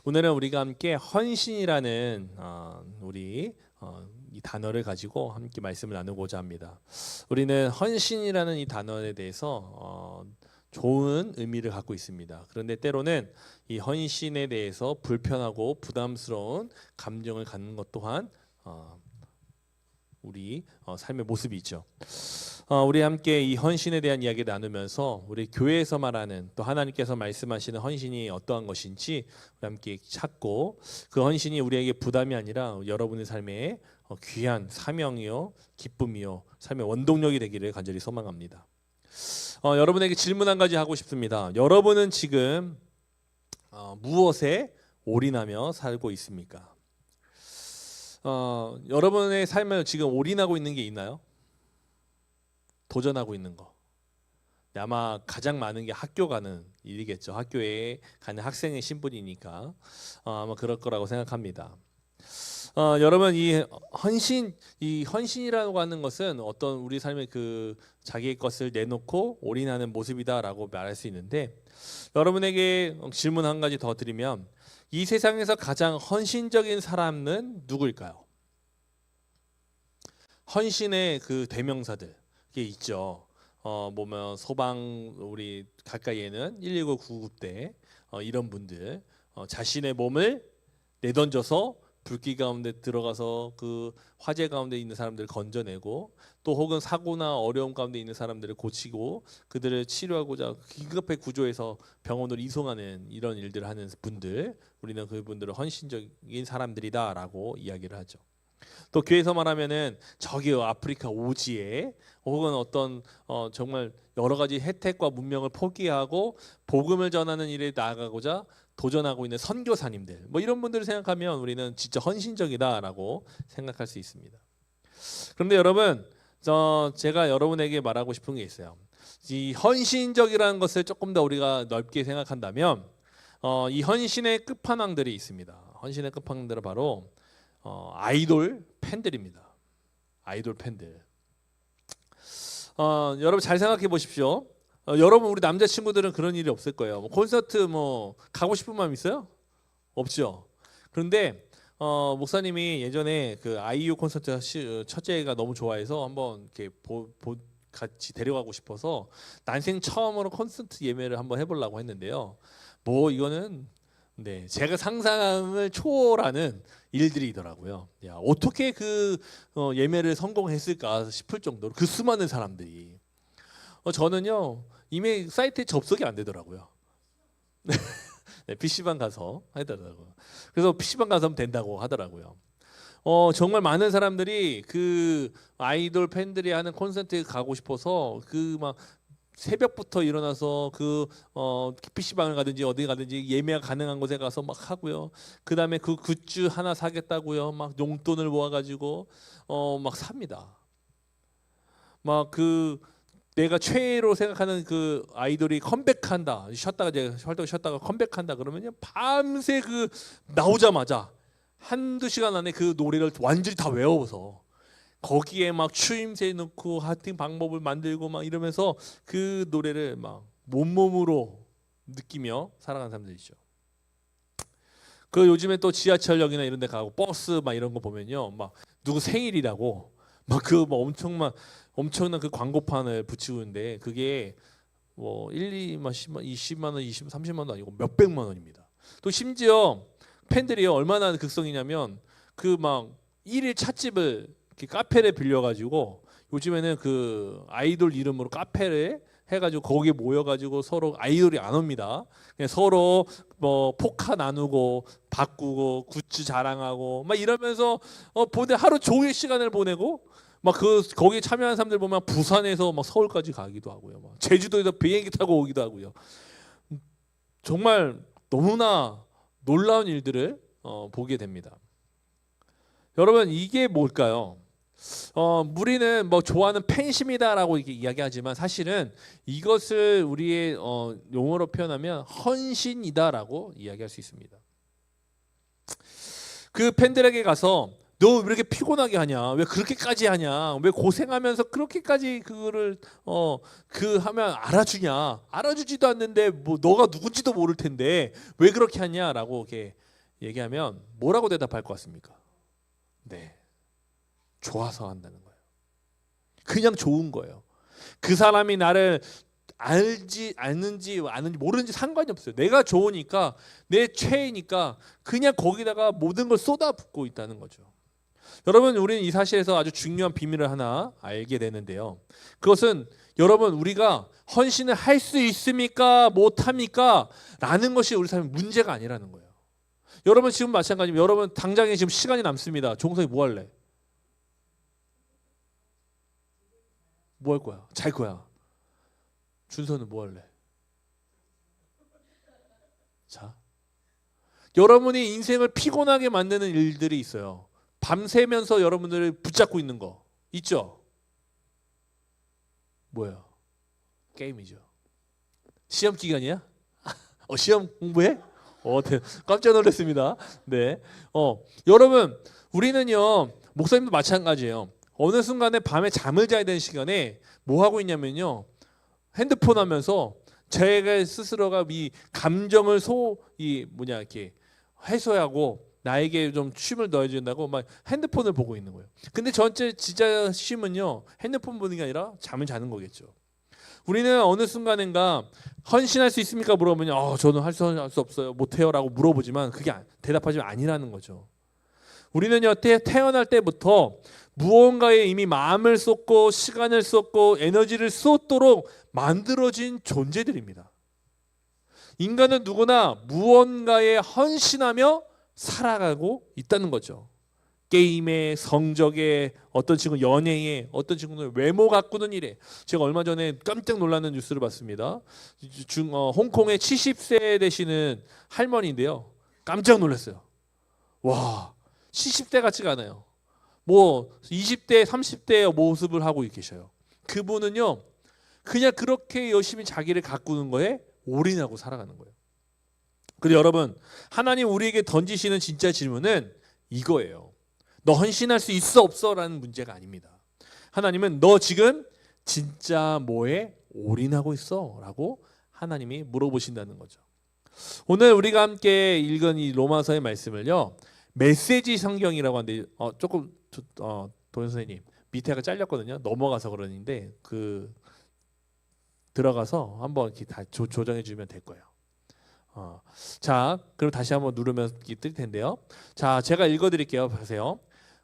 오늘은 우리가 함께 헌신이라는 이 단어를 가지고 함께 말씀을 나누고자 합니다. 우리는 헌신이라는 이 단어에 대해서 좋은 의미를 갖고 있습니다. 그런데 때로는 이 헌신에 대해서 불편하고 부담스러운 감정을 갖는 것 또한 우리 삶의 모습이 있죠. 우리 함께 이 헌신에 대한 이야기를 나누면서 우리 교회에서 말하는 또 하나님께서 말씀하시는 헌신이 어떠한 것인지 우리 함께 찾고 그 헌신이 우리에게 부담이 아니라 여러분의 삶에 귀한 사명이요 기쁨이요 삶의 원동력이 되기를 간절히 소망합니다. 여러분에게 질문 한 가지 하고 싶습니다. 여러분은 지금 무엇에 올인하며 살고 있습니까? 여러분의 삶을 지금 올인하고 있는 게 있나요? 도전하고 있는 거. 아마 가장 많은 게 학교 가는 일이겠죠. 학교에 가는 학생의 신분이니까 아마 그럴 거라고 생각합니다. 여러분 이 헌신이라고 하는 것은 어떤 우리 삶의 그 자기의 것을 내놓고 올인하는 모습이다라고 말할 수 있는데 여러분에게 질문 한 가지 더 드리면 이 세상에서 가장 헌신적인 사람은 누구일까요? 헌신의 그 대명사들 게 있죠. 보면 소방 우리 가까이에는 119 구급대 이런 분들 자신의 몸을 내던져서 불길 가운데 들어가서 그 화재 가운데 있는 사람들을 건져내고 또 혹은 사고나 어려움 가운데 있는 사람들을 고치고 그들을 치료하고자 긴급하게 구조해서 병원으로 이송하는 이런 일들을 하는 분들, 우리는 그분들을 헌신적인 사람들이다라고 이야기를 하죠. 또 교회에서 말하면은 저기 아프리카 오지에 혹은 어떤 정말 여러 가지 혜택과 문명을 포기하고 복음을 전하는 일에 나아가고자 도전하고 있는 선교사님들 뭐 이런 분들을 생각하면 우리는 진짜 헌신적이다라고 생각할 수 있습니다. 그런데 여러분 제가 여러분에게 말하고 싶은 게 있어요. 이 헌신적이라는 것을 조금 더 우리가 넓게 생각한다면 이 헌신의 끝판왕들이 있습니다. 헌신의 끝판왕들은 바로 아이돌 팬들입니다. 아이돌 팬들. 여러분 잘 생각해 보십시오. 여러분 우리 남자친구들은 그런 일이 없을 거예요. 콘서트 가고 싶은 마음 있어요? 없죠. 그런데 목사님이 예전에 그 아이유 콘서트 첫째가 너무 좋아해서 한번 이렇게 같이 데려가고 싶어서 난생 처음으로 콘서트 예매를 한번 해보려고 했는데요. 이거는 네, 제가 상상을 초월하는 일들이더라고요. 야, 어떻게 그 예매를 성공했을까 싶을 정도로 그 수많은 사람들이. 저는요 이미 사이트에 접속이 안 되더라고요. 네, PC방 가서 하더라고요. 그래서 PC방 가서 하면 된다고 하더라고요. 정말 많은 사람들이 그 아이돌 팬들이 하는 콘서트에 가고 싶어서 그 막 새벽부터 일어나서 그 PC방을 가든지 어디 가든지 예매가 가능한 곳에 가서 막 하고요. 그 다음에 그 굿즈 하나 사겠다고요. 막 용돈을 모아가지고 막 삽니다. 막 그 내가 최애로 생각하는 그 아이돌이 컴백한다. 쉬었다가 이제 활동 쉬었다가 컴백한다 그러면요 밤새 그 나오자마자 한두 시간 안에 그 노래를 완전히 다 외워서 거기에 막 추임새 넣고 하여튼 방법을 만들고 막 이러면서 그 노래를 막 몸으로 느끼며 살아가는 사람들이죠. 그 요즘에 또 지하철역이나 이런 데 가고 버스 막 이런 거 보면요. 막 누구 생일이라고 막 그 뭐 엄청난 그 광고판을 붙이는데 그게 1, 2만, 10만, 20만 원, 20, 30만 원도 아니고 몇백만 원입니다. 또 심지어 팬들이 얼마나 극성이냐면 그 막 1일 찻집을 카페를 빌려가지고 요즘에는 그 아이돌 이름으로 카페를 해가지고 거기에 모여가지고 서로 아이돌이 안 옵니다. 그냥 서로 포카 나누고 바꾸고 굿즈 자랑하고 막 이러면서 하루 종일 시간을 보내고 막 거기에 참여한 사람들 보면 부산에서 막 서울까지 가기도 하고요. 막 제주도에서 비행기 타고 오기도 하고요. 정말 너무나 놀라운 일들을 보게 됩니다. 여러분 이게 뭘까요? 우리는 좋아하는 팬심이다라고 이렇게 이야기하지만 사실은 이것을 우리의 용어로 표현하면 헌신이다라고 이야기할 수 있습니다. 그 팬들에게 가서 너 왜 이렇게 피곤하게 하냐? 왜 그렇게까지 하냐? 왜 고생하면서 그렇게까지 그거를 하면 알아주냐? 알아주지도 않는데 너가 누군지도 모를 텐데 왜 그렇게 하냐라고 이렇게 얘기하면 뭐라고 대답할 것 같습니까? 네, 좋아서 한다는 거예요. 그냥 좋은 거예요. 그 사람이 나를 알지 않는지 아는지 모르는지 상관이 없어요. 내가 좋으니까, 내 최애니까 그냥 거기다가 모든 걸 쏟아붓고 있다는 거죠. 여러분, 우리는 이 사실에서 아주 중요한 비밀을 하나 알게 되는데요. 그것은 여러분, 우리가 헌신을 할 수 있습니까? 못합니까? 라는 것이 우리 삶의 문제가 아니라는 거예요. 여러분 지금 마찬가지입니다. 여러분 당장에 지금 시간이 남습니다. 종석이 뭐 할래? 뭐 할 거야? 잘 거야. 준서는 뭐 할래? 자, 여러분이 인생을 피곤하게 만드는 일들이 있어요. 밤새면서 여러분들을 붙잡고 있는 거 있죠? 뭐예요? 게임이죠. 시험 기간이야? 시험 공부해? 깜짝 놀랐습니다. 네. 여러분, 우리는요, 목사님도 마찬가지예요. 어느 순간에 밤에 잠을 자야 되는 시간에 뭐 하고 있냐면요, 핸드폰 하면서 제가 스스로가 이 감정을 이렇게 해소하고 나에게 좀 쉼을 넣어준다고 막 핸드폰을 보고 있는 거예요. 근데 전체 진짜 쉼은요, 핸드폰 보는 게 아니라 잠을 자는 거겠죠. 우리는 어느 순간인가 헌신할 수 있습니까? 물어보면 저는 할 수 없어요. 못해요. 라고 물어보지만 그게 대답하지만 아니라는 거죠. 우리는요, 태어날 때부터 무언가에 이미 마음을 쏟고 시간을 쏟고 에너지를 쏟도록 만들어진 존재들입니다. 인간은 누구나 무언가에 헌신하며 살아가고 있다는 거죠. 게임에, 성적에, 어떤 친구는 연애에, 어떤 친구는 외모 가꾸는 일에. 제가 얼마 전에 깜짝 놀라는 뉴스를 봤습니다. 홍콩의 70세 되시는 할머니인데요. 깜짝 놀랐어요. 와, 70대 같지가 않아요. 뭐 20대, 30대의 모습을 하고 계셔요. 그분은요, 그냥 그렇게 열심히 자기를 가꾸는 거에 올인하고 살아가는 거예요. 그리고 여러분, 하나님 우리에게 던지시는 진짜 질문은 이거예요. 너 헌신할 수 있어 없어? 라는 문제가 아닙니다. 하나님은 너 지금 진짜 뭐에 올인하고 있어? 라고 하나님이 물어보신다는 거죠. 오늘 우리가 함께 읽은 이 로마서의 말씀을요, 메시지 성경이라고 하는데 조금 도현 선생님 밑에가 잘렸거든요. 넘어가서 그러는데 들어가서 한번 이렇게 다 조정해 주면 될 거예요. 자, 그럼 다시 한번 누르면 뜰 텐데요. 자, 제가 읽어드릴게요. 보세요.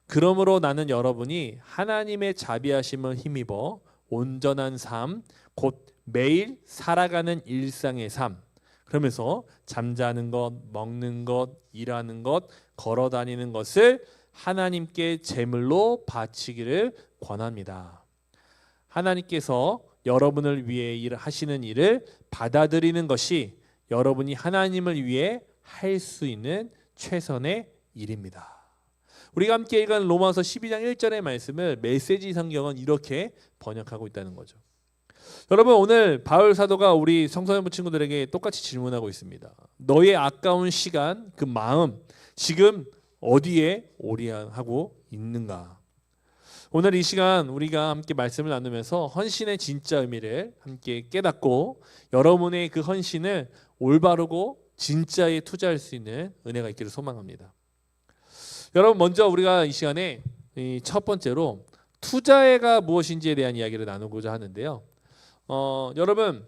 그러므로 나는 여러분이 하나님의 자비하심을 힘입어 온전한 삶, 곧 매일 살아가는 일상의 삶, 그러면서 잠자는 것, 먹는 것, 일하는 것, 걸어 다니는 것을 하나님께 제물로 바치기를 권합니다. 하나님께서 여러분을 위해 하시는 일을 받아들이는 것이 여러분이 하나님을 위해 할 수 있는 최선의 일입니다. 우리가 함께 읽은 로마서 12장 1절의 말씀을 메시지 성경은 이렇게 번역하고 있다는 거죠. 여러분, 오늘 바울 사도가 우리 성서연부 친구들에게 똑같이 질문하고 있습니다. 너의 아까운 시간, 그 마음, 지금 어디에 올인하고 있는가? 오늘 이 시간 우리가 함께 말씀을 나누면서 헌신의 진짜 의미를 함께 깨닫고 여러분의 그 헌신을 올바르고 진짜에 투자할 수 있는 은혜가 있기를 소망합니다. 여러분, 먼저 우리가 이 시간에 첫 번째로 투자가 무엇인지에 대한 이야기를 나누고자 하는데요. 여러분,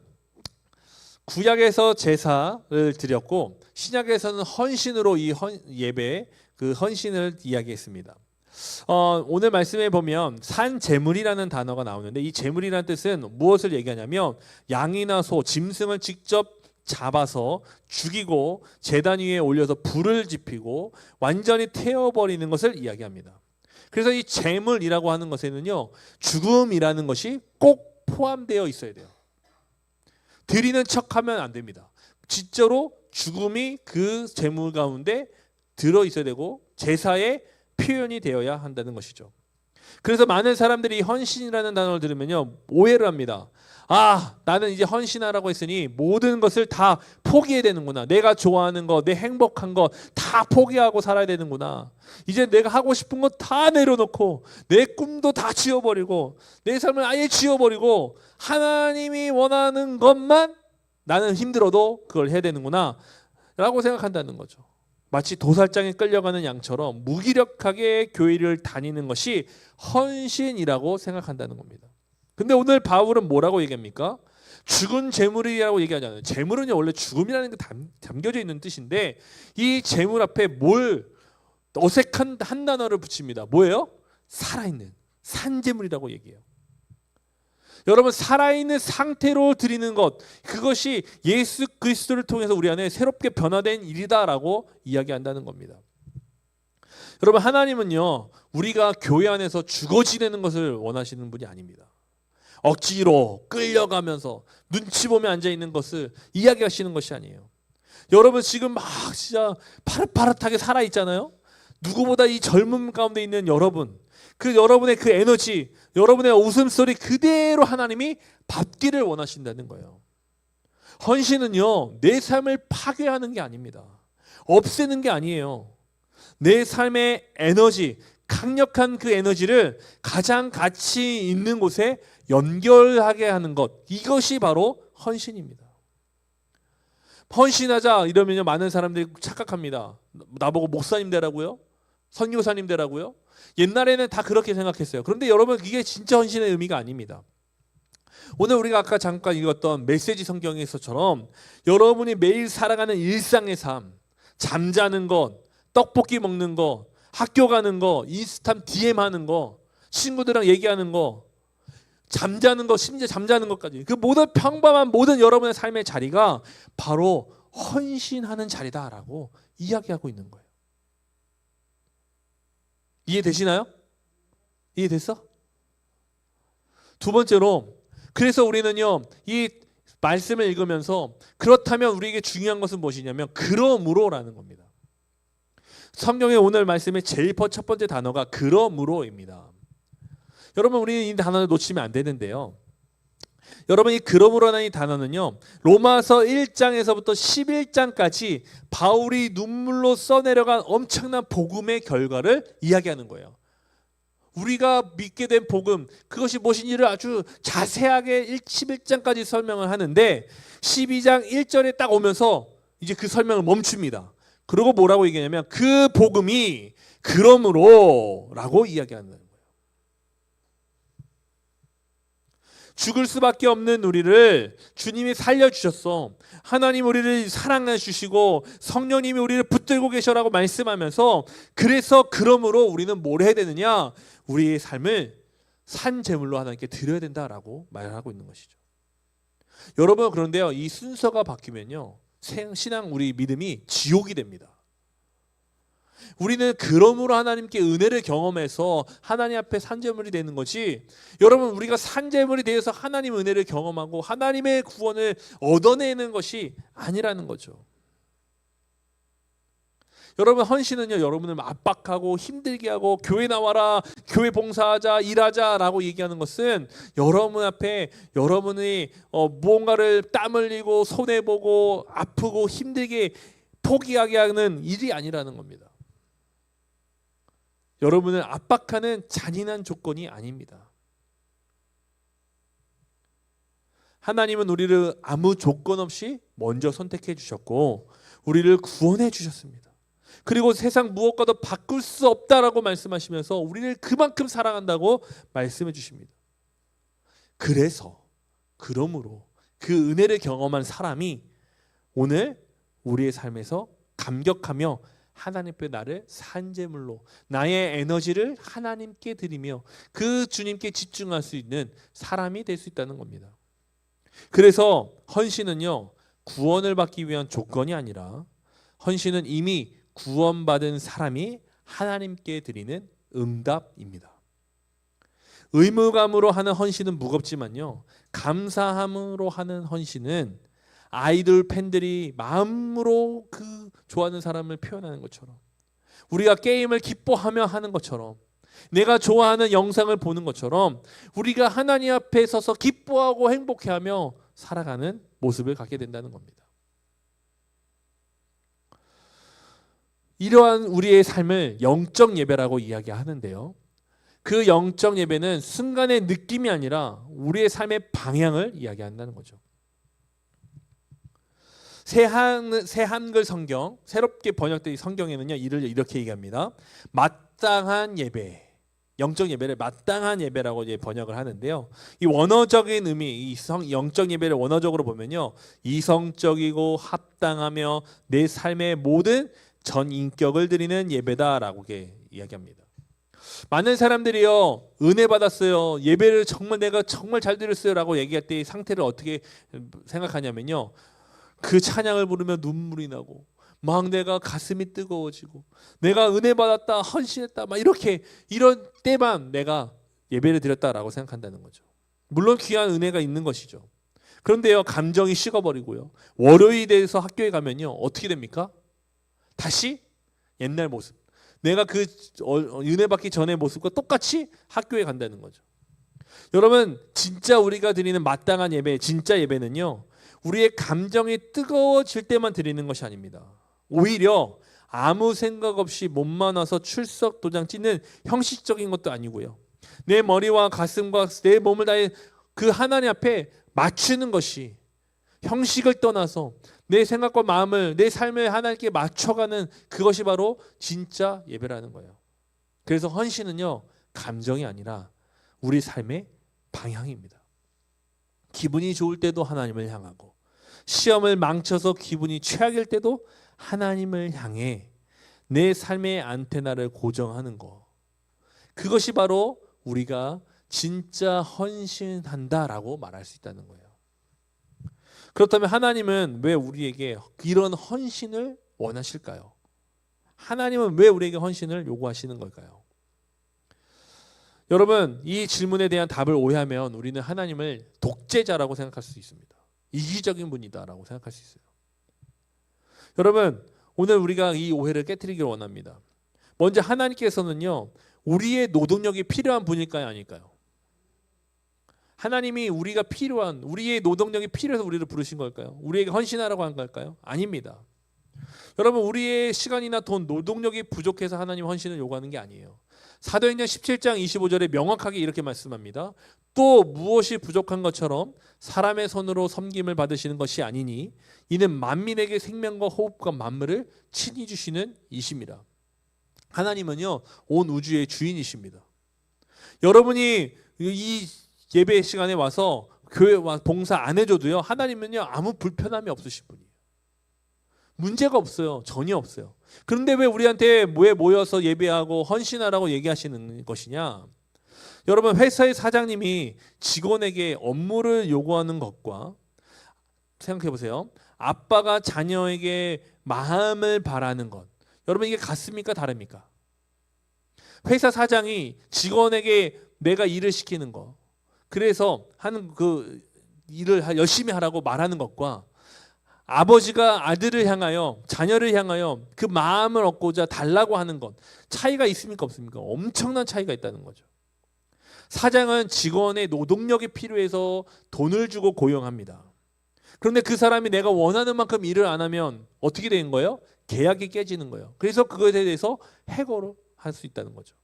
구약에서 제사를 드렸고 신약에서는 헌신으로 이 예배, 그 헌신을 이야기했습니다. 오늘 말씀에 보면 산제물이라는 단어가 나오는데 이 제물이라는 뜻은 무엇을 얘기하냐면 양이나 소, 짐승을 직접 잡아서 죽이고 제단 위에 올려서 불을 지피고 완전히 태워버리는 것을 이야기합니다. 그래서 이 제물이라고 하는 것에는요, 죽음이라는 것이 꼭 포함되어 있어야 돼요. 드리는 척하면 안 됩니다. 진짜로 죽음이 그 제물 가운데 들어 있어야 되고 제사의 표현이 되어야 한다는 것이죠. 그래서 많은 사람들이 헌신이라는 단어를 들으면요, 오해를 합니다. 나는 이제 헌신하라고 했으니 모든 것을 다 포기해야 되는구나. 내가 좋아하는 거, 내 행복한 거 다 포기하고 살아야 되는구나. 이제 내가 하고 싶은 거 다 내려놓고 내 꿈도 다 지워버리고 내 삶을 아예 지워버리고 하나님이 원하는 것만 나는 힘들어도 그걸 해야 되는구나 라고 생각한다는 거죠. 마치 도살장에 끌려가는 양처럼 무기력하게 교회를 다니는 것이 헌신이라고 생각한다는 겁니다. 근데 오늘 바울은 뭐라고 얘기합니까? 죽은 재물이라고 얘기하잖아요. 재물은요 원래 죽음이라는 게 담겨져 있는 뜻인데 이 재물 앞에 뭘 어색한 한 단어를 붙입니다. 뭐예요? 살아있는 산재물이라고 얘기해요. 여러분 살아있는 상태로 드리는 것 그것이 예수 그리스도를 통해서 우리 안에 새롭게 변화된 일이다라고 이야기한다는 겁니다. 여러분 하나님은요 우리가 교회 안에서 죽어 지내는 것을 원하시는 분이 아닙니다. 억지로 끌려가면서 눈치 보며 앉아있는 것을 이야기하시는 것이 아니에요. 여러분 지금 막 진짜 파릇파릇하게 살아있잖아요. 누구보다 이 젊음 가운데 있는 여러분 그 여러분의 그 에너지 여러분의 웃음소리 그대로 하나님이 받기를 원하신다는 거예요. 헌신은요 내 삶을 파괴하는 게 아닙니다. 없애는 게 아니에요. 내 삶의 에너지 강력한 그 에너지를 가장 가치 있는 곳에 연결하게 하는 것 이것이 바로 헌신입니다. 헌신하자 이러면 많은 사람들이 착각합니다. 나보고 목사님 되라고요? 선교사님 되라고요? 옛날에는 다 그렇게 생각했어요. 그런데 여러분 이게 진짜 헌신의 의미가 아닙니다. 오늘 우리가 아까 잠깐 읽었던 메시지 성경에서처럼 여러분이 매일 살아가는 일상의 삶 잠자는 것, 떡볶이 먹는 거, 학교 가는 거, 인스타 DM 하는 거, 친구들이랑 얘기하는 거 잠자는 거 심지어 잠자는 것까지 그 모든 평범한 모든 여러분의 삶의 자리가 바로 헌신하는 자리다라고 이야기하고 있는 거예요. 이해되시나요? 이해됐어? 두 번째로 그래서 우리는요 이 말씀을 읽으면서 그렇다면 우리에게 중요한 것은 무엇이냐면 그러므로라는 겁니다. 성경의 오늘 말씀의 제일 첫 번째 단어가 그러므로입니다. 여러분 우리는 이 단어를 놓치면 안 되는데요. 여러분 이 그러므로라는 이 단어는요 로마서 1장에서부터 11장까지 바울이 눈물로 써내려간 엄청난 복음의 결과를 이야기하는 거예요. 우리가 믿게 된 복음 그것이 무엇인지를 아주 자세하게 11장까지 설명을 하는데 12장 1절에 딱 오면서 이제 그 설명을 멈춥니다. 그리고 뭐라고 얘기하냐면 그 복음이 그러므로라고 이야기하는 거예요. 죽을 수밖에 없는 우리를 주님이 살려주셨어. 하나님 우리를 사랑해 주시고 성령님이 우리를 붙들고 계셔라고 말씀하면서 그래서 그러므로 우리는 뭘 해야 되느냐? 우리의 삶을 산 제물로 하나님께 드려야 된다라고 말을 하고 있는 것이죠. 여러분 그런데요 이 순서가 바뀌면요 신앙 우리 믿음이 지옥이 됩니다. 우리는 그러므로 하나님께 은혜를 경험해서 하나님 앞에 산제물이 되는 거지 여러분 우리가 산제물이 되어서 하나님 은혜를 경험하고 하나님의 구원을 얻어내는 것이 아니라는 거죠. 여러분 헌신은요 여러분을 압박하고 힘들게 하고 교회 나와라 교회 봉사하자 일하자라고 얘기하는 것은 여러분 앞에 여러분이 무언가를 땀 흘리고 손해보고 아프고 힘들게 포기하게 하는 일이 아니라는 겁니다. 여러분을 압박하는 잔인한 조건이 아닙니다. 하나님은 우리를 아무 조건 없이 먼저 선택해 주셨고 우리를 구원해 주셨습니다. 그리고 세상 무엇과도 바꿀 수 없다라고 말씀하시면서 우리를 그만큼 사랑한다고 말씀해 주십니다. 그래서 그러므로 그 은혜를 경험한 사람이 오늘 우리의 삶에서 감격하며 하나님 앞에 나를 산제물로 나의 에너지를 하나님께 드리며 그 주님께 집중할 수 있는 사람이 될 수 있다는 겁니다. 그래서 헌신은요 구원을 받기 위한 조건이 아니라 헌신은 이미 구원받은 사람이 하나님께 드리는 응답입니다. 의무감으로 하는 헌신은 무겁지만요 감사함으로 하는 헌신은 아이돌 팬들이 마음으로 그 좋아하는 사람을 표현하는 것처럼 우리가 게임을 기뻐하며 하는 것처럼 내가 좋아하는 영상을 보는 것처럼 우리가 하나님 앞에 서서 기뻐하고 행복해하며 살아가는 모습을 갖게 된다는 겁니다. 이러한 우리의 삶을 영적 예배라고 이야기하는데요. 그 영적 예배는 순간의 느낌이 아니라 우리의 삶의 방향을 이야기한다는 거죠. 새 한글 성경, 새롭게 번역된 성경에는요, 이를 이렇게 얘기합니다. 마땅한 예배, 영적 예배를 마땅한 예배라고 이제 번역을 하는데요. 이 원어적인 의미, 영적 예배를 원어적으로 보면요, 이성적이고 합당하며 내 삶의 모든 전 인격을 드리는 예배다라고 이야기합니다. 많은 사람들이요, 은혜 받았어요, 예배를 정말 내가 정말 잘 드렸어요라고 얘기할 때 이 상태를 어떻게 생각하냐면요, 그 찬양을 부르면 눈물이 나고 막 내가 가슴이 뜨거워지고 내가 은혜 받았다, 헌신했다, 막 이렇게 이런 때만 내가 예배를 드렸다라고 생각한다는 거죠. 물론 귀한 은혜가 있는 것이죠. 그런데요, 감정이 식어버리고요, 월요일에 대해서 학교에 가면요, 어떻게 됩니까? 다시 옛날 모습, 내가 그 은혜 받기 전의 모습과 똑같이 학교에 간다는 거죠. 여러분, 진짜 우리가 드리는 마땅한 예배, 진짜 예배는요, 우리의 감정이 뜨거워질 때만 드리는 것이 아닙니다. 오히려 아무 생각 없이 몸만 와서 출석 도장 찍는 형식적인 것도 아니고요, 내 머리와 가슴과 내 몸을 다해 그 하나님 앞에 맞추는 것이, 형식을 떠나서 내 생각과 마음을, 내 삶을 하나님께 맞춰가는 그것이 바로 진짜 예배라는 거예요. 그래서 헌신은요, 감정이 아니라 우리 삶의 방향입니다. 기분이 좋을 때도 하나님을 향하고, 시험을 망쳐서 기분이 최악일 때도 하나님을 향해 내 삶의 안테나를 고정하는 것, 그것이 바로 우리가 진짜 헌신한다라고 말할 수 있다는 거예요. 그렇다면 하나님은 왜 우리에게 이런 헌신을 원하실까요? 하나님은 왜 우리에게 헌신을 요구하시는 걸까요? 여러분, 이 질문에 대한 답을 오해하면 우리는 하나님을 독재자라고 생각할 수 있습니다. 이기적인 분이다라고 생각할 수 있어요. 여러분, 오늘 우리가 이 오해를 깨트리기를 원합니다. 먼저 하나님께서는요, 우리의 노동력이 필요한 분일까요, 아닐까요? 하나님이 우리가 필요한, 우리의 노동력이 필요해서 우리를 부르신 걸까요? 우리에게 헌신하라고 한 걸까요? 아닙니다. 여러분, 우리의 시간이나 돈, 노동력이 부족해서 하나님 헌신을 요구하는 게 아니에요. 사도행전 17장 25절에 명확하게 이렇게 말씀합니다. 또 무엇이 부족한 것처럼 사람의 손으로 섬김을 받으시는 것이 아니니 이는 만민에게 생명과 호흡과 만물을 친히 주시는 이십니다. 하나님은요, 온 우주의 주인이십니다. 여러분이 이 예배 시간에 와서 교회 와 봉사 안 해줘도요, 하나님은요, 아무 불편함이 없으신 분이에요. 문제가 없어요. 전혀 없어요. 그런데 왜 우리한테 모여서 예배하고 헌신하라고 얘기하시는 것이냐? 여러분, 회사의 사장님이 직원에게 업무를 요구하는 것과, 생각해 보세요, 아빠가 자녀에게 마음을 바라는 것, 여러분, 이게 같습니까, 다릅니까? 회사 사장이 직원에게 내가 일을 시키는 것, 그래서 하는 그 일을 열심히 하라고 말하는 것과, 아버지가 아들을 향하여, 자녀를 향하여 그 마음을 얻고자 달라고 하는 것, 차이가 있습니까, 없습니까? 엄청난 차이가 있다는 거죠. 사장은 직원의 노동력이 필요해서 돈을 주고 고용합니다. 그런데 그 사람이 내가 원하는 만큼 일을 안 하면 어떻게 되는 거예요? 계약이 깨지는 거예요. 그래서 그것에 대해서 해고를 할 수 있다는 거죠.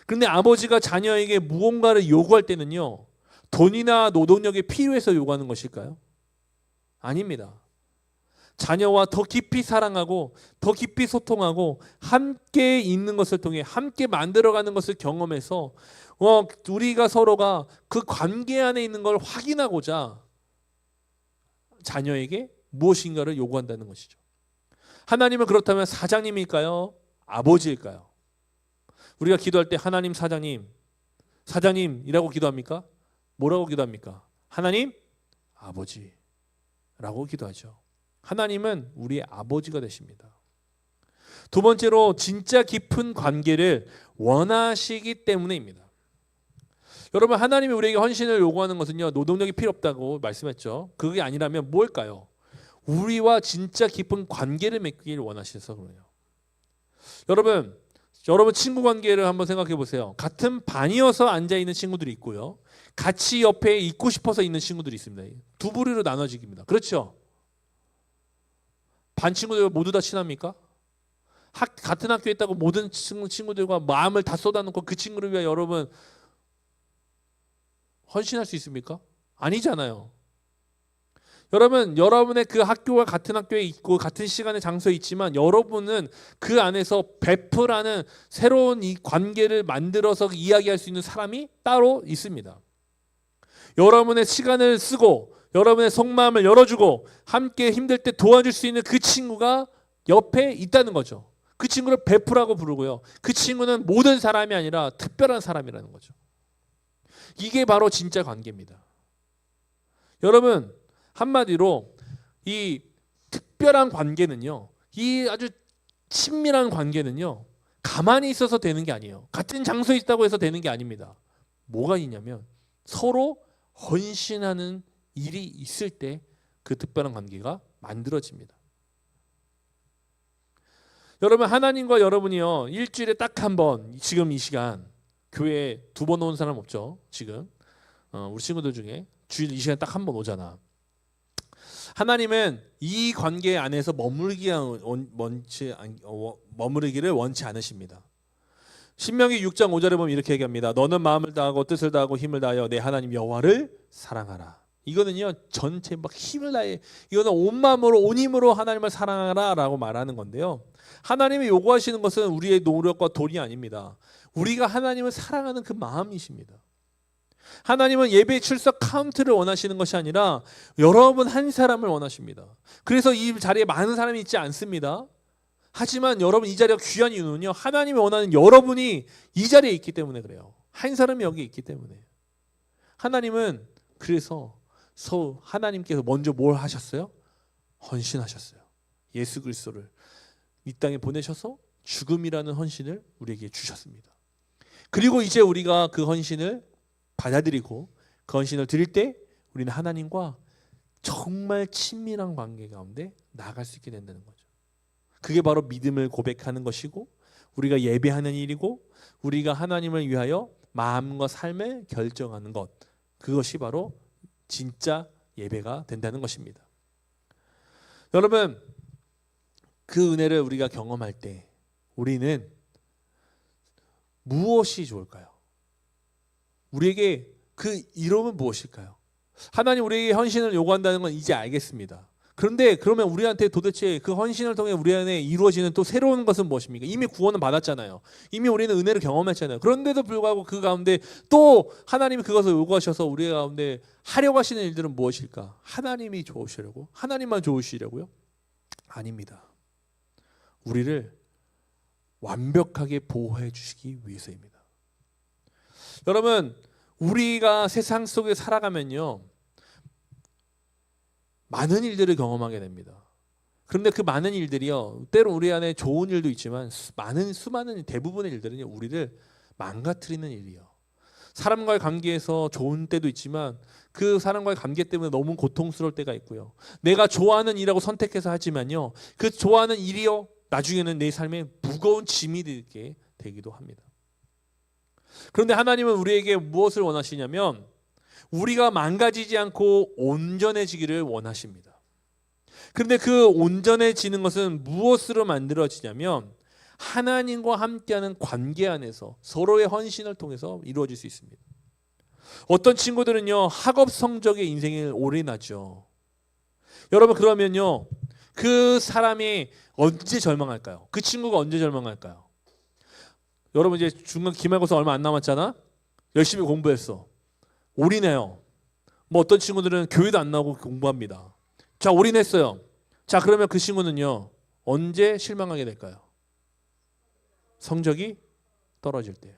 그런데 아버지가 자녀에게 무언가를 요구할 때는요, 돈이나 노동력이 필요해서 요구하는 것일까요? 아닙니다. 자녀와 더 깊이 사랑하고 더 깊이 소통하고 함께 있는 것을 통해 함께 만들어가는 것을 경험해서 우리가 서로가 그 관계 안에 있는 걸 확인하고자 자녀에게 무엇인가를 요구한다는 것이죠. 하나님은 그렇다면 사장님일까요? 아버지일까요? 우리가 기도할 때 하나님 사장님이라고 기도합니까? 뭐라고 기도합니까? 하나님 아버지라고 기도하죠. 하나님은 우리의 아버지가 되십니다. 두 번째로, 진짜 깊은 관계를 원하시기 때문에입니다. 여러분, 하나님이 우리에게 헌신을 요구하는 것은요, 노동력이 필요 없다고 말씀했죠. 그게 아니라면 뭘까요? 우리와 진짜 깊은 관계를 맺기를 원하셔서 그래요. 여러분 친구 관계를 한번 생각해 보세요. 같은 반이어서 앉아 있는 친구들이 있고요, 같이 옆에 있고 싶어서 있는 친구들이 있습니다. 두 부류로 나눠지기입니다. 그렇죠? 반 친구들 모두 다 친합니까? 같은 학교에 있다고 모든 친구들과 마음을 다 쏟아놓고 그 친구를 위해 여러분 헌신할 수 있습니까? 아니잖아요. 여러분, 여러분의 그 학교와 같은 학교에 있고 같은 시간의 장소에 있지만 여러분은 그 안에서 베프라는 새로운 이 관계를 만들어서 이야기할 수 있는 사람이 따로 있습니다. 여러분의 시간을 쓰고 여러분의 속마음을 열어주고 함께 힘들 때 도와줄 수 있는 그 친구가 옆에 있다는 거죠. 그 친구를 베프라고 부르고요. 그 친구는 모든 사람이 아니라 특별한 사람이라는 거죠. 이게 바로 진짜 관계입니다. 여러분, 한마디로 이 특별한 관계는요, 이 아주 친밀한 관계는요, 가만히 있어서 되는 게 아니에요. 같은 장소에 있다고 해서 되는 게 아닙니다. 뭐가 있냐면 서로 헌신하는 일이 있을 때 그 특별한 관계가 만들어집니다. 여러분, 하나님과 여러분이요, 일주일에 딱 한 번, 지금 이 시간 교회에 2번 오는 사람 없죠? 지금 우리 친구들 중에 주일 이 시간 딱 한 번 오잖아. 하나님은 이 관계 안에서 머무르기를 원치 않으십니다. 신명기 6장 5절에 보면 이렇게 얘기합니다. 너는 마음을 다하고 뜻을 다하고 힘을 다하여 내 하나님 여호와를 사랑하라. 이거는요, 전체 막 힘을 다해, 이거는 온 마음으로 온 힘으로 하나님을 사랑하라라고 말하는 건데요. 하나님이 요구하시는 것은 우리의 노력과 돈이 아닙니다. 우리가 하나님을 사랑하는 그 마음이십니다. 하나님은 예배 출석 카운트를 원하시는 것이 아니라 여러분 한 사람을 원하십니다. 그래서 이 자리에 많은 사람이 있지 않습니다. 하지만 여러분 이 자리가 귀한 이유는요, 하나님이 원하는 여러분이 이 자리에 있기 때문에 그래요. 한 사람이 여기 있기 때문에. 하나님은 그래서 하나님께서 먼저 뭘 하셨어요? 헌신하셨어요. 예수 그리스도를 이 땅에 보내셔서 죽음이라는 헌신을 우리에게 주셨습니다. 그리고 이제 우리가 그 헌신을 받아들이고 그 헌신을 드릴 때 우리는 하나님과 정말 친밀한 관계 가운데 나아갈 수 있게 된다는 거죠. 그게 바로 믿음을 고백하는 것이고 우리가 예배하는 일이고 우리가 하나님을 위하여 마음과 삶을 결정하는 것, 그것이 바로 진짜 예배가 된다는 것입니다. 여러분, 그 은혜를 우리가 경험할 때 우리는 무엇이 좋을까요? 우리에게 그 이름은 무엇일까요? 하나님 우리에게 헌신을 요구한다는 건 이제 알겠습니다. 그런데 그러면 우리한테 도대체 그 헌신을 통해 우리 안에 이루어지는 또 새로운 것은 무엇입니까? 이미 구원은 받았잖아요. 이미 우리는 은혜를 경험했잖아요. 그런데도 불구하고 그 가운데 또 하나님이 그것을 요구하셔서 우리 가운데 하려고 하시는 일들은 무엇일까? 하나님이 좋으시려고? 하나님만 좋으시려고요? 아닙니다. 우리를 완벽하게 보호해 주시기 위해서입니다. 여러분, 우리가 세상 속에 살아가면요, 많은 일들을 경험하게 됩니다. 그런데 그 많은 일들이요, 때로 우리 안에 좋은 일도 있지만 수많은 대부분의 일들은요, 우리를 망가뜨리는 일이요. 사람과의 관계에서 좋은 때도 있지만 그 사람과의 관계 때문에 너무 고통스러울 때가 있고요. 내가 좋아하는 일하고 선택해서 하지만요, 그 좋아하는 일이요, 나중에는 내 삶에 무거운 짐이 되게 되기도 합니다. 그런데 하나님은 우리에게 무엇을 원하시냐면 우리가 망가지지 않고 온전해지기를 원하십니다. 그런데 그 온전해지는 것은 무엇으로 만들어지냐면 하나님과 함께하는 관계 안에서 서로의 헌신을 통해서 이루어질 수 있습니다. 어떤 친구들은요, 학업 성적에 인생에 올인하죠. 여러분, 그러면요, 그 사람이 언제 절망할까요? 그 친구가 언제 절망할까요? 여러분, 이제 중간 기말고사 얼마 안 남았잖아. 열심히 공부했어. 올인해요. 뭐 어떤 친구들은 교회도 안 나오고 공부합니다. 자, 올인했어요. 자, 그러면 그 친구는요, 언제 실망하게 될까요? 성적이 떨어질 때요.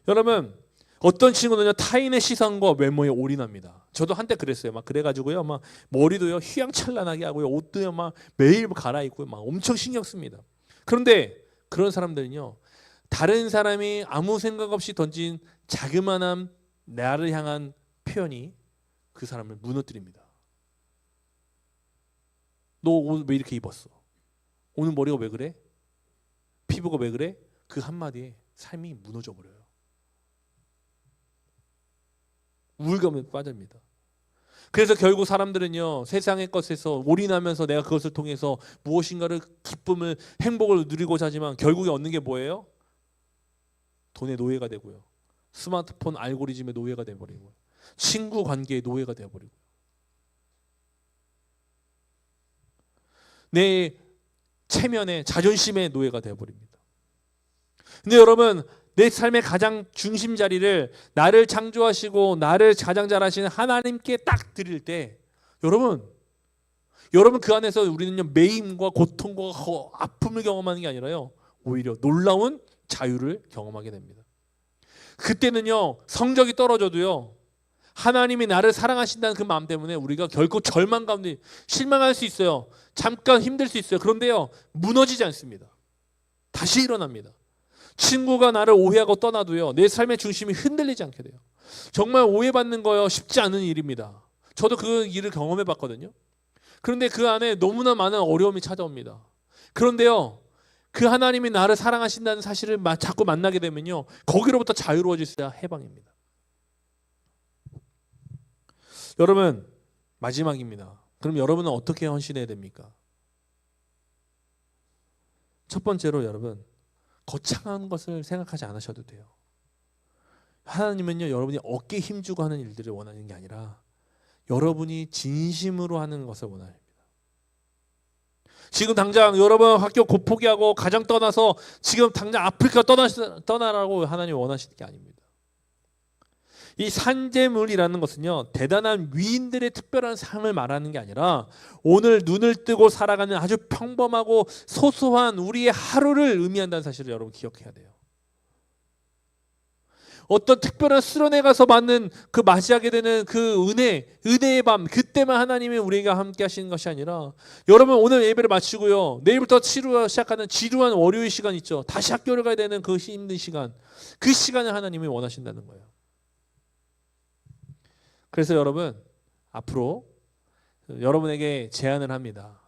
여러분, 어떤 친구는요, 타인의 시선과 외모에 올인합니다. 저도 한때 그랬어요. 막 그래가지고요, 막 머리도요 휘황찬란하게 하고요, 옷도요 막 매일 갈아입고요, 막 엄청 신경 씁니다. 그런데 그런 사람들은요, 다른 사람이 아무 생각 없이 던진 자그마한 나를 향한 표현이 그 사람을 무너뜨립니다. 너 오늘 왜 이렇게 입었어? 오늘 머리가 왜 그래? 피부가 왜 그래? 그 한마디에 삶이 무너져 버려요. 우울감에 빠집니다. 그래서 결국 사람들은요, 세상의 것에서 올인하면서 내가 그것을 통해서 무엇인가를 기쁨을, 행복을 누리고자 하지만 결국에 얻는 게 뭐예요? 돈의 노예가 되고요, 스마트폰 알고리즘의 노예가 되어버리고, 친구 관계의 노예가 되어버리고, 내 체면의 자존심의 노예가 되어버립니다. 근데 여러분, 내 삶의 가장 중심 자리를 나를 창조하시고 나를 가장 잘하시는 하나님께 딱 드릴 때 여러분 그 안에서 우리는요 매임과 고통과 아픔을 경험하는 게 아니라요 오히려 놀라운 자유를 경험하게 됩니다. 그때는요 성적이 떨어져도요 하나님이 나를 사랑하신다는 그 마음 때문에 우리가 결코 절망 가운데 실망할 수 있어요. 잠깐 힘들 수 있어요. 그런데요 무너지지 않습니다. 다시 일어납니다. 친구가 나를 오해하고 떠나도요 내 삶의 중심이 흔들리지 않게 돼요. 정말 오해받는 거요 쉽지 않은 일입니다. 저도 그 일을 경험해 봤거든요. 그런데 그 안에 너무나 많은 어려움이 찾아옵니다. 그런데요 그 하나님이 나를 사랑하신다는 사실을 자꾸 만나게 되면요 거기로부터 자유로워질 수 있어야 해방입니다. 여러분 마지막입니다. 그럼 여러분은 어떻게 헌신해야 됩니까? 첫 번째로 여러분 거창한 것을 생각하지 않으셔도 돼요. 하나님은요 여러분이 어깨에 힘주고 하는 일들을 원하는 게 아니라 여러분이 진심으로 하는 것을 원합니다. 지금 당장 여러분 학교 곧 포기하고 가정 떠나서 지금 당장 아프리카 떠나라고 하나님이 원하시는 게 아닙니다. 이 산재물이라는 것은요 대단한 위인들의 특별한 삶을 말하는 게 아니라 오늘 눈을 뜨고 살아가는 아주 평범하고 소소한 우리의 하루를 의미한다는 사실을 여러분 기억해야 돼요. 어떤 특별한 수련회 가서 받는 그 맞이하게 되는 그 은혜의 밤 그때만 하나님이 우리가 함께 하시는 것이 아니라 여러분 오늘 예배를 마치고요 내일부터 시작하는 지루한 월요일 시간 있죠. 다시 학교를 가야 되는 그 힘든 시간 그 시간을 하나님이 원하신다는 거예요. 그래서 여러분 앞으로 여러분에게 제안을 합니다.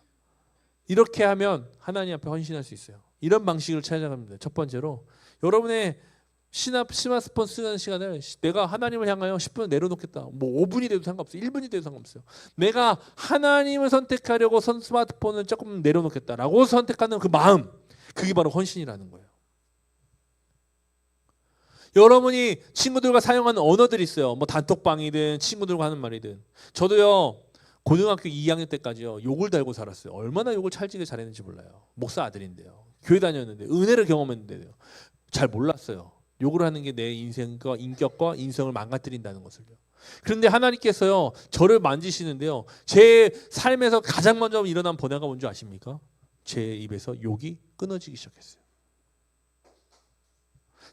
이렇게 하면 하나님 앞에 헌신할 수 있어요. 이런 방식을 찾아갑니다. 첫 번째로 여러분의 스마트폰 쓰는 시간을 내가 하나님을 향하여 10분 내려놓겠다. 뭐 5분이 돼도 상관없어요. 1분이 돼도 상관없어요. 내가 하나님을 선택하려고 스마트폰을 조금 내려놓겠다라고 선택하는 그 마음 그게 바로 헌신이라는 거예요. 여러분이 친구들과 사용하는 언어들이 있어요. 뭐 단톡방이든 친구들과 하는 말이든. 저도요 고등학교 2학년 때까지요 욕을 달고 살았어요. 얼마나 욕을 찰지게 잘했는지 몰라요. 목사 아들인데요. 교회 다녔는데 은혜를 경험했는데요. 잘 몰랐어요. 욕을 하는 게 내 인생과 인격과 인성을 망가뜨린다는 것을요. 그런데 하나님께서요 저를 만지시는데요. 제 삶에서 가장 먼저 일어난 변화가 뭔지 아십니까? 제 입에서 욕이 끊어지기 시작했어요.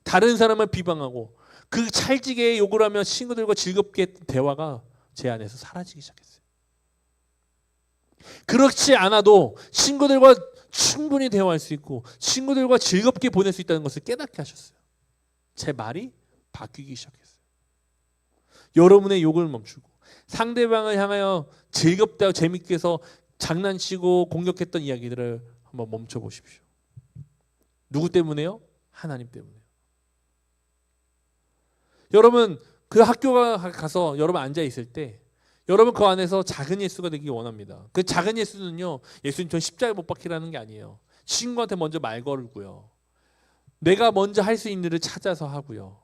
다른 사람을 비방하고 그 찰지게 욕을 하며 친구들과 즐겁게 했던 대화가 제 안에서 사라지기 시작했어요. 그렇지 않아도 친구들과 충분히 대화할 수 있고 친구들과 즐겁게 보낼 수 있다는 것을 깨닫게 하셨어요. 제 말이 바뀌기 시작했어요. 여러분의 욕을 멈추고 상대방을 향하여 즐겁다고 재밌게 해서 장난치고 공격했던 이야기들을 한번 멈춰보십시오. 누구 때문에요? 하나님 때문에요. 여러분 그 학교가 가서 여러분 앉아 있을 때 여러분 그 안에서 작은 예수가 되기 원합니다. 그 작은 예수는요 예수님 전 십자가에 못 박히라는 게 아니에요. 친구한테 먼저 말 걸고요. 내가 먼저 할 수 있는 일을 찾아서 하고요.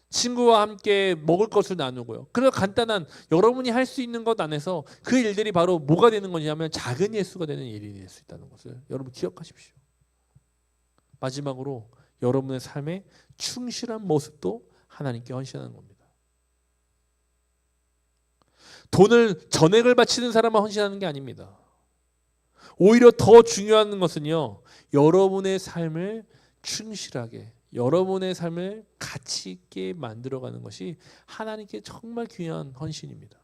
친구와 함께 먹을 것을 나누고요. 그런 간단한 여러분이 할 수 있는 것 안에서 그 일들이 바로 뭐가 되는 거냐면 작은 예수가 되는 일이 될 수 있다는 것을 여러분 기억하십시오. 마지막으로 여러분의 삶의 충실한 모습도 하나님께 헌신하는 겁니다. 전액을 바치는 사람만 헌신하는 게 아닙니다. 오히려 더 중요한 것은요. 여러분의 삶을 충실하게 여러분의 삶을 가치 있게 만들어가는 것이 하나님께 정말 귀한 헌신입니다.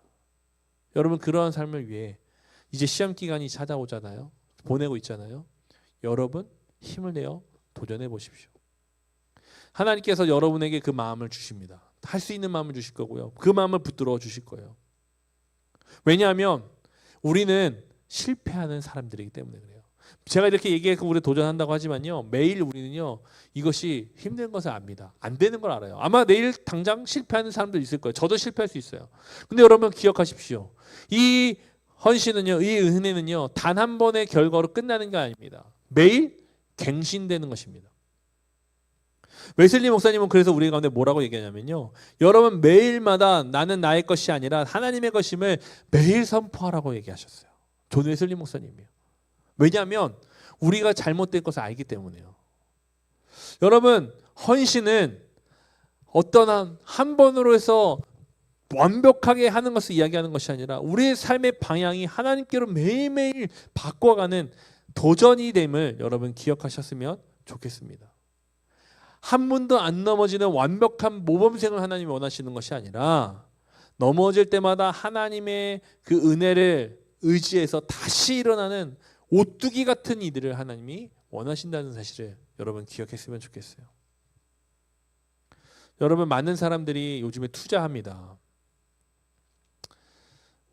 여러분 그러한 삶을 위해 이제 시험 기간이 찾아오잖아요. 보내고 있잖아요. 여러분 힘을 내어 도전해 보십시오. 하나님께서 여러분에게 그 마음을 주십니다. 할 수 있는 마음을 주실 거고요. 그 마음을 붙들어 주실 거예요. 왜냐하면 우리는 실패하는 사람들이기 때문에 그래요. 제가 이렇게 얘기해서 우리 도전한다고 하지만요. 매일 우리는요. 이것이 힘든 것을 압니다. 안 되는 걸 알아요. 아마 내일 당장 실패하는 사람도 있을 거예요. 저도 실패할 수 있어요. 근데 여러분 기억하십시오. 이 헌신은요. 이 은혜는요. 단 한 번의 결과로 끝나는 게 아닙니다. 매일 갱신되는 것입니다. 웨슬리 목사님은 그래서 우리 가운데 뭐라고 얘기하냐면요. 여러분 매일마다 나는 나의 것이 아니라 하나님의 것임을 매일 선포하라고 얘기하셨어요. 존 웨슬리 목사님이요. 왜냐하면 우리가 잘못된 것을 알기 때문에요. 여러분, 헌신은 어떤 한 번으로 해서 완벽하게 하는 것을 이야기하는 것이 아니라 우리의 삶의 방향이 하나님께로 매일매일 바꿔가는 도전이 됨을 여러분 기억하셨으면 좋겠습니다. 한 번도 안 넘어지는 완벽한 모범생을 하나님이 원하시는 것이 아니라 넘어질 때마다 하나님의 그 은혜를 의지해서 다시 일어나는 오뚜기 같은 이들을 하나님이 원하신다는 사실을 여러분 기억했으면 좋겠어요. 여러분, 많은 사람들이 요즘에 투자합니다.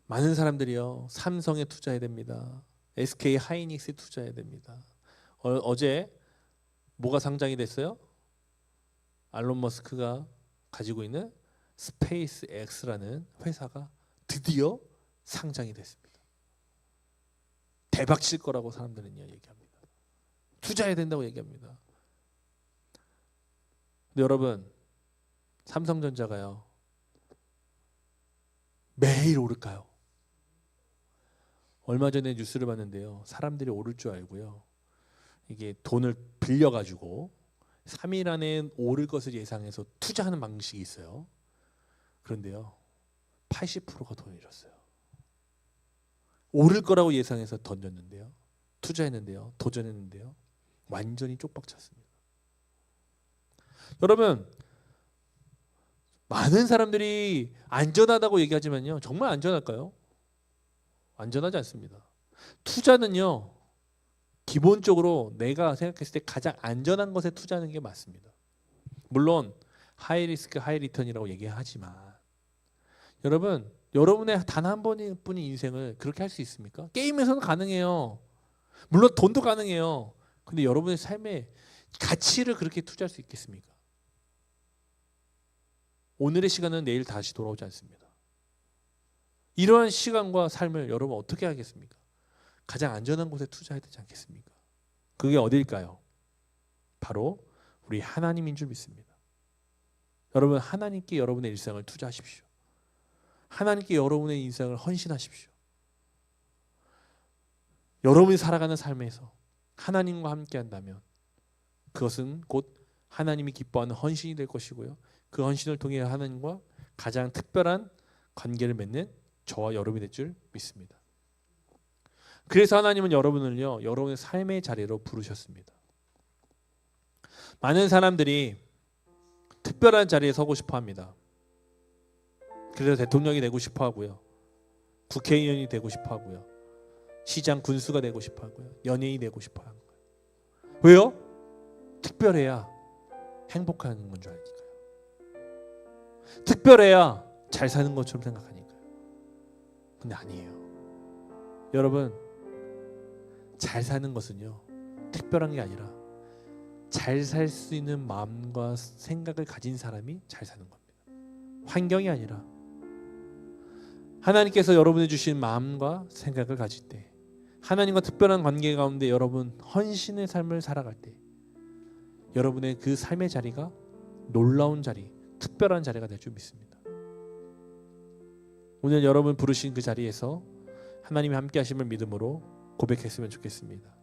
많은 사람들이요, 삼성에 투자해야 됩니다. SK 하이닉스에 투자해야 됩니다. 어제 뭐가 상장이 됐어요? 알론 머스크가 가지고 있는 스페이스 X라는 회사가 드디어 상장이 됐습니다. 대박 칠 거라고 사람들은 얘기합니다. 투자해야 된다고 얘기합니다. 근데 여러분, 삼성전자가요, 매일 오를까요? 얼마 전에 뉴스를 봤는데요, 사람들이 오를 줄 알고요, 이게 돈을 빌려가지고 3일 안에 오를 것을 예상해서 투자하는 방식이 있어요. 그런데요, 80%가 돈을 잃었어요. 오를 거라고 예상해서 던졌는데요, 투자했는데요, 도전했는데요, 완전히 쪽박쳤습니다. 여러분, 많은 사람들이 안전하다고 얘기하지만요, 정말 안전할까요? 안전하지 않습니다. 투자는요, 기본적으로 내가 생각했을 때 가장 안전한 것에 투자하는 게 맞습니다. 물론 하이 리스크 하이 리턴이라고 얘기하지만 여러분, 여러분의 단 한 번뿐인 인생을 그렇게 할 수 있습니까? 게임에서는 가능해요. 물론 돈도 가능해요. 근데 여러분의 삶의 가치를 그렇게 투자할 수 있겠습니까? 오늘의 시간은 내일 다시 돌아오지 않습니다. 이러한 시간과 삶을 여러분 어떻게 하겠습니까? 가장 안전한 곳에 투자해야 되지 않겠습니까? 그게 어딜까요? 바로 우리 하나님인 줄 믿습니다. 여러분, 하나님께 여러분의 일상을 투자하십시오. 하나님께 여러분의 인생을 헌신하십시오. 여러분이 살아가는 삶에서 하나님과 함께 한다면 그것은 곧 하나님이 기뻐하는 헌신이 될 것이고요, 그 헌신을 통해 하나님과 가장 특별한 관계를 맺는 저와 여러분이 될 줄 믿습니다. 그래서 하나님은 여러분을요, 여러분의 삶의 자리로 부르셨습니다. 많은 사람들이 특별한 자리에 서고 싶어 합니다. 그래서 대통령이 되고 싶어 하고요, 국회의원이 되고 싶어 하고요, 시장 군수가 되고 싶어 하고요, 연예인이 되고 싶어 하는 거예요. 왜요? 특별해야 행복한 건 줄 아니까요. 특별해야 잘 사는 것처럼 생각하니까요. 근데 아니에요. 여러분, 잘 사는 것은요, 특별한 게 아니라 잘 살 수 있는 마음과 생각을 가진 사람이 잘 사는 겁니다. 환경이 아니라 하나님께서 여러분이 주신 마음과 생각을 가질 때, 하나님과 특별한 관계 가운데 여러분 헌신의 삶을 살아갈 때 여러분의 그 삶의 자리가 놀라운 자리, 특별한 자리가 될 줄 믿습니다. 오늘 여러분 부르신 그 자리에서 하나님이 함께 하심을 믿음으로 고백했으면 좋겠습니다.